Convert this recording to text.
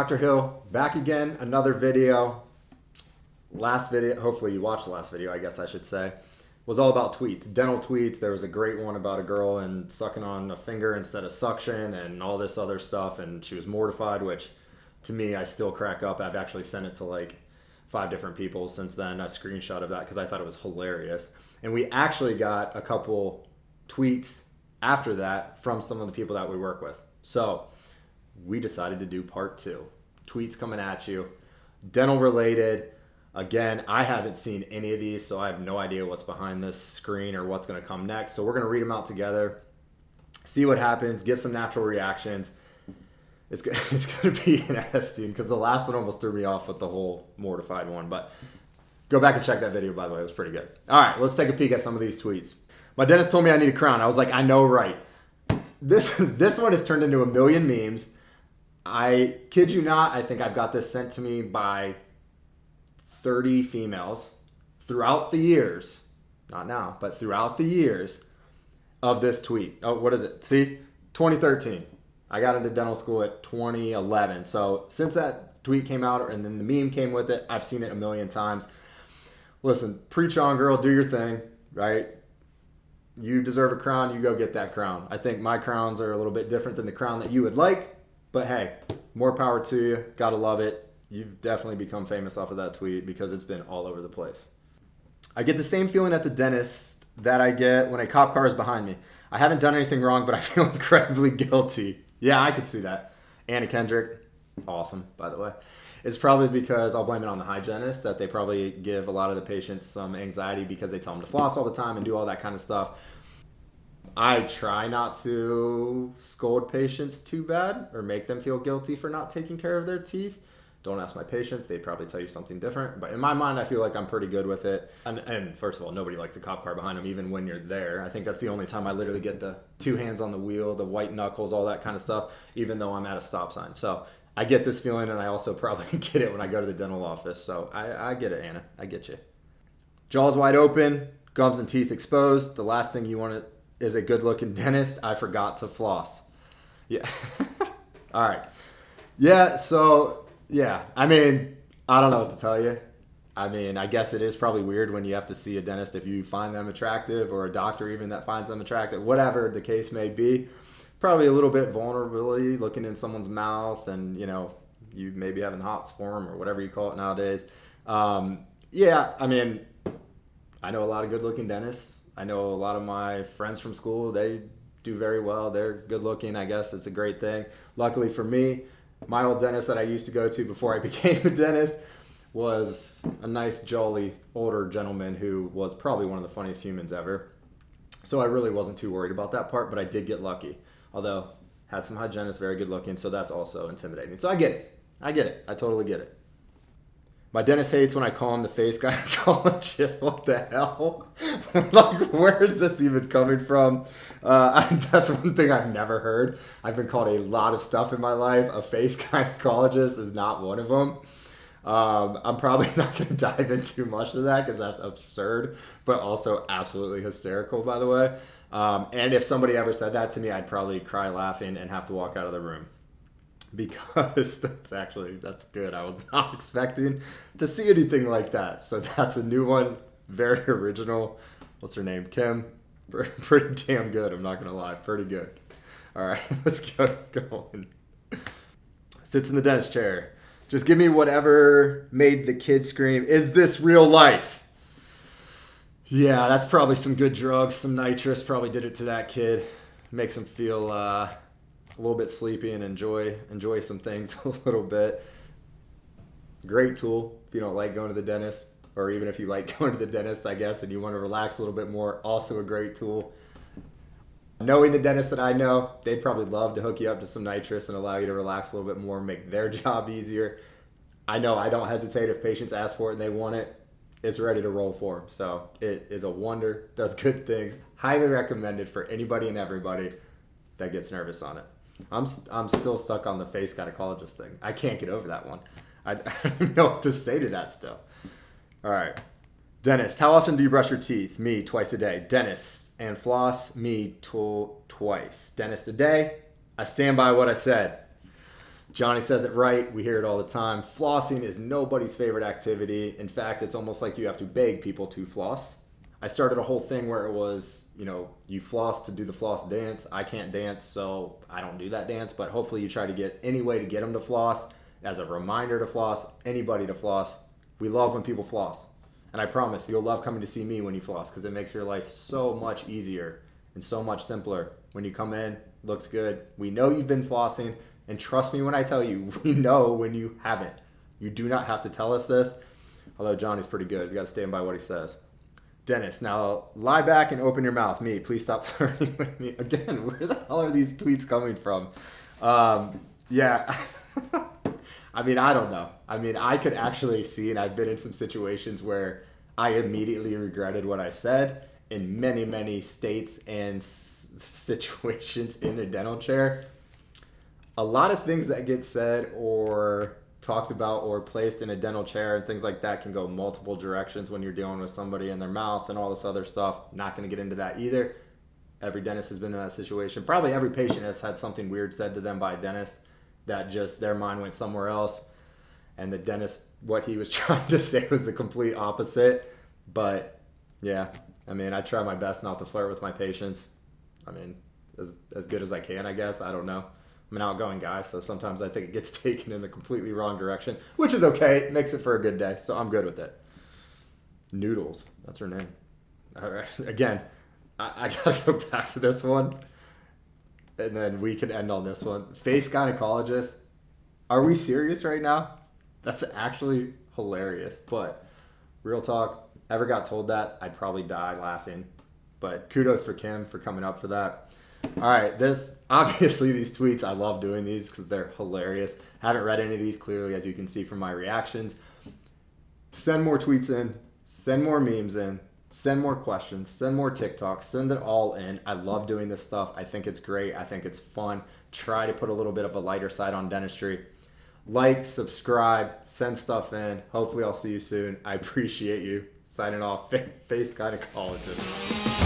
Dr. Hill, back again, another video. Last video, hopefully you watched the last video, I guess I should say, was all about tweets, dental tweets. There was a great one about a girl and sucking on a finger instead of suction and all this other stuff, and she was mortified, which to me, I still crack up. I've actually sent it to like 5 different people since then, a screenshot of that, because I thought it was hilarious. And we actually got a couple tweets after that from some of the people that we work with. So we decided to do part 2. Tweets coming at you, dental related. Again, I haven't seen any of these, so I have no idea what's behind this screen or what's going to come next. So we're going to read them out together, see what happens, get some natural reactions. It's going to be interesting because the last one almost threw me off with the whole mortified one. But go back and check that video, by the way. It was pretty good. All right, let's take a peek at some of these tweets. My dentist told me I need a crown. I was like, I know, right? This one has turned into a million memes. I kid you not, I think I've got this sent to me by 30 females throughout the years, not now, but throughout the years of this tweet. Oh, what is it? See, 2013. I got into dental school at 2011. So since that tweet came out and then the meme came with it, I've seen it a million times. Listen, preach on, girl, do your thing, right? You deserve a crown, you go get that crown. I think my crowns are a little bit different than the crown that you would like, but hey, more power to you. Gotta love it. You've definitely become famous off of that tweet because it's been all over the place. I get the same feeling at the dentist that I get when a cop car is behind me. I haven't done anything wrong, but I feel incredibly guilty. Yeah, I could see that. Anna Kendrick, awesome, by the way. It's probably because I'll blame it on the hygienist, that they probably give a lot of the patients some anxiety because they tell them to floss all the time and do all that kind of stuff. I try not to scold patients too bad or make them feel guilty for not taking care of their teeth. Don't ask my patients. They'd probably tell you something different. But in my mind, I feel like I'm pretty good with it. And first of all, nobody likes a cop car behind them, even when you're there. I think that's the only time I literally get the 2 hands on the wheel, the white knuckles, all that kind of stuff, even though I'm at a stop sign. So I get this feeling, and I also probably get it when I go to the dental office. So I get it, Anna. I get you. Jaws wide open, gums and teeth exposed. The last thing you want is a good-looking dentist. I forgot to floss. Yeah. All right. Yeah, so... yeah, I mean, I don't know what to tell you. I mean, I guess it is probably weird when you have to see a dentist if you find them attractive, or a doctor even that finds them attractive, whatever the case may be. Probably a little bit vulnerability looking in someone's mouth, and, you know, you maybe having hots for them or whatever you call it nowadays. Yeah, I mean, I know a lot of good looking dentists. I know a lot of my friends from school, they do very well. They're good looking. I guess it's a great thing. Luckily for me, my old dentist that I used to go to before I became a dentist was a nice, jolly, older gentleman who was probably one of the funniest humans ever. So I really wasn't too worried about that part, but I did get lucky. Although, had some hygienists, very good looking, so that's also intimidating. So I get it. I get it. I totally get it. My dentist hates when I call him the face gynecologist. What the hell? Like, where is this even coming from? That's one thing I've never heard. I've been called a lot of stuff in my life. A face gynecologist is not one of them. I'm probably not going to dive into much of that because that's absurd, but also absolutely hysterical, by the way. And if somebody ever said that to me, I'd probably cry laughing and have to walk out of the room. Because that's good. I was not expecting to see anything like that. So that's a new one. Very original. What's her name? Kim. Pretty damn good. I'm not going to lie. Pretty good. All right. Let's get going. Sits in the dentist chair. Just give me whatever made the kid scream. Is this real life? Yeah, that's probably some good drugs. Some nitrous probably did it to that kid. Makes him feel... a little bit sleepy and enjoy some things a little bit. Great tool if you don't like going to the dentist, or even if you like going to the dentist, I guess, and you want to relax a little bit more, also a great tool. Knowing the dentist that I know, they'd probably love to hook you up to some nitrous and allow you to relax a little bit more, make their job easier. I know I don't hesitate if patients ask for it and they want it. It's ready to roll for them. So it is a wonder, does good things. Highly recommended for anybody and everybody that gets nervous on it. I'm still stuck on the face gynecologist thing. I can't get over that one. I don't know what to say to that still. All right. Dentist, how often do you brush your teeth? Me, twice a day. Dentist and floss, me, twice. Dentist a day. I stand by what I said. Jonny says it right. We hear it all the time. Flossing is nobody's favorite activity. In fact, it's almost like you have to beg people to floss. I started a whole thing where it was, you floss to do the floss dance. I can't dance, so I don't do that dance. But hopefully you try to get any way to get them to floss, as a reminder to floss, anybody to floss. We love when people floss. And I promise you'll love coming to see me when you floss, because it makes your life so much easier and so much simpler. When you come in, looks good. We know you've been flossing. And trust me when I tell you, we know when you haven't. You do not have to tell us this. Although Johnny's pretty good. He's got to stand by what he says. Dennis, now lie back and open your mouth. Me, please stop flirting with me. Again, where the hell are these tweets coming from? Yeah. I mean, I don't know. I mean, I could actually see, and I've been in some situations where I immediately regretted what I said in many, many states and situations in a dental chair. A lot of things that get said or talked about or placed in a dental chair and things like that can go multiple directions when you're dealing with somebody in their mouth and all this other stuff. Not going to get into that either. Every dentist has been in that situation. Probably every patient has had something weird said to them by a dentist that just their mind went somewhere else. And the dentist, what he was trying to say was the complete opposite. But yeah, I mean, I try my best not to flirt with my patients. I mean, as good as I can, I guess. I don't know. I'm an outgoing guy, so sometimes I think it gets taken in the completely wrong direction, which is okay. It makes it for a good day, so I'm good with it. Noodles, that's her name. All right. Again, I gotta go back to this one, and then we can end on this one. Face gynecologist. Are we serious right now? That's actually hilarious, but real talk, ever got told that, I'd probably die laughing. But kudos for Kim for coming up for that. All right, obviously these tweets, I love doing these because they're hilarious. Haven't read any of these clearly, as you can see from my reactions. Send more tweets in, send more memes in, send more questions, send more TikToks, send it all in. I love doing this stuff. I think it's great. I think it's fun. Try to put a little bit of a lighter side on dentistry. Like, subscribe, send stuff in. Hopefully I'll see you soon. I appreciate you. Signing off, Face Gynecologist.